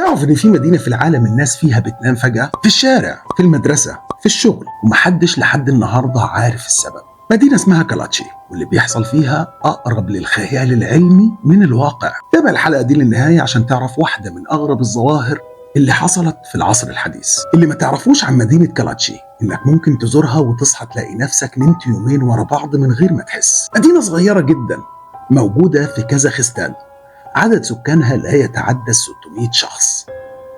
تعرف ان في مدينة في العالم الناس فيها بتنام فجأة؟ في الشارع، في المدرسة، في الشغل، ومحدش لحد النهاردة عارف السبب. مدينة اسمها كالاتشي، واللي بيحصل فيها أقرب للخيال العلمي من الواقع. تابع الحلقة دي للنهاية عشان تعرف واحدة من أغرب الظواهر اللي حصلت في العصر الحديث. اللي ما تعرفوش عن مدينة كالاتشي إنك ممكن تزورها وتصحى تلاقي نفسك نمت يومين ورا بعض من غير ما تحس. مدينة صغيرة جدا موجودة في كازاخستان، عدد سكانها لا يتعدى 600 شخص،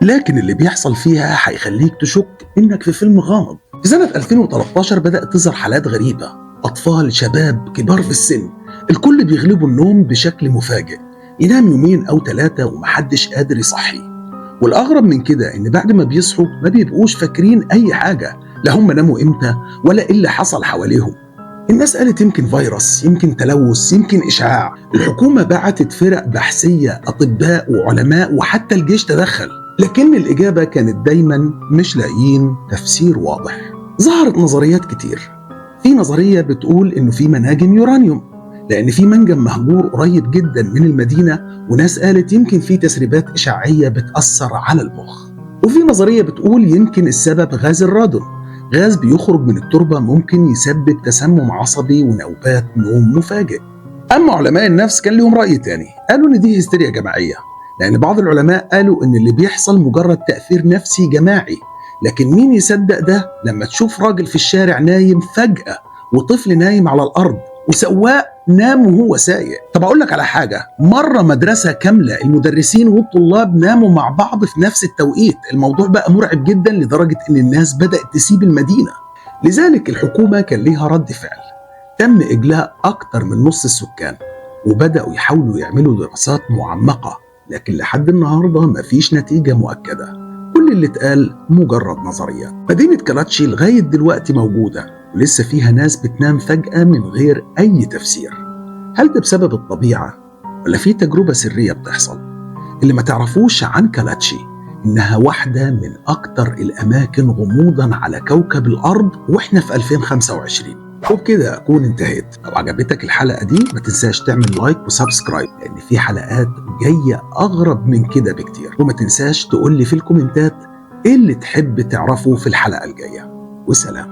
لكن اللي بيحصل فيها هيخليك تشك إنك في فيلم غامض. في سنة 2013 بدأت تظهر حالات غريبة، أطفال، شباب، كبار في السن، الكل بيغلبوا النوم بشكل مفاجئ، ينام يومين أو 3 ومحدش قادر يصحيه. والأغرب من كده إن بعد ما بيصحوا ما بيبقوش فاكرين أي حاجة، لا هم ناموا إمتى ولا إيه اللي حصل حواليهم. الناس قالت يمكن فيروس، يمكن تلوث، يمكن إشعاع. الحكومة بعتت فرق بحثية، أطباء وعلماء، وحتى الجيش تدخل، لكن الإجابة كانت دايما مش لاقيين تفسير واضح. ظهرت نظريات كتير. في نظرية بتقول إنه في مناجم يورانيوم، لأن في منجم مهجور قريب جدا من المدينة، وناس قالت يمكن في تسريبات إشعاعية بتأثر على المخ. وفي نظرية بتقول يمكن السبب غاز الرادون، غاز بيخرج من التربة ممكن يسبب تسمم عصبي ونوبات نوم مفاجئ. أما علماء النفس كان لهم رأي تاني، قالوا إن دي هستيريا جماعية، لأن بعض العلماء قالوا إن اللي بيحصل مجرد تأثير نفسي جماعي. لكن مين يصدق ده لما تشوف راجل في الشارع نايم فجأة، وطفل نايم على الأرض، وسواق نام وهو سايق؟ طب أقول لك على حاجة، مرة مدرسة كاملة المدرسين والطلاب ناموا مع بعض في نفس التوقيت. الموضوع بقى مرعب جدا لدرجة إن الناس بدأت تسيب المدينة. لذلك الحكومة كان ليها رد فعل، تم إجلاء أكتر من نص السكان، وبدأوا يحاولوا يعملوا دراسات معمقة، لكن لحد النهاردة مفيش نتيجة مؤكدة. كل اللي اتقال مجرد نظريات. مدينة كالاتشي لغاية دلوقتي موجودة، ولسه فيها ناس بتنام فجأة من غير أي تفسير. هل ده بسبب الطبيعة ولا في تجربة سرية بتحصل؟ اللي ما تعرفوش عن كالاتشي إنها واحدة من أكتر الأماكن غموضاً على كوكب الأرض، وإحنا في 2025. وبكده أكون انتهيت. لو عجبتك الحلقة دي ما تنساش تعمل لايك وسبسكرايب، لأن في حلقات جاية أغرب من كده بكتير. وما تنساش تقولي في الكومنتات إيه اللي تحب تعرفه في الحلقة الجاية. وسلام.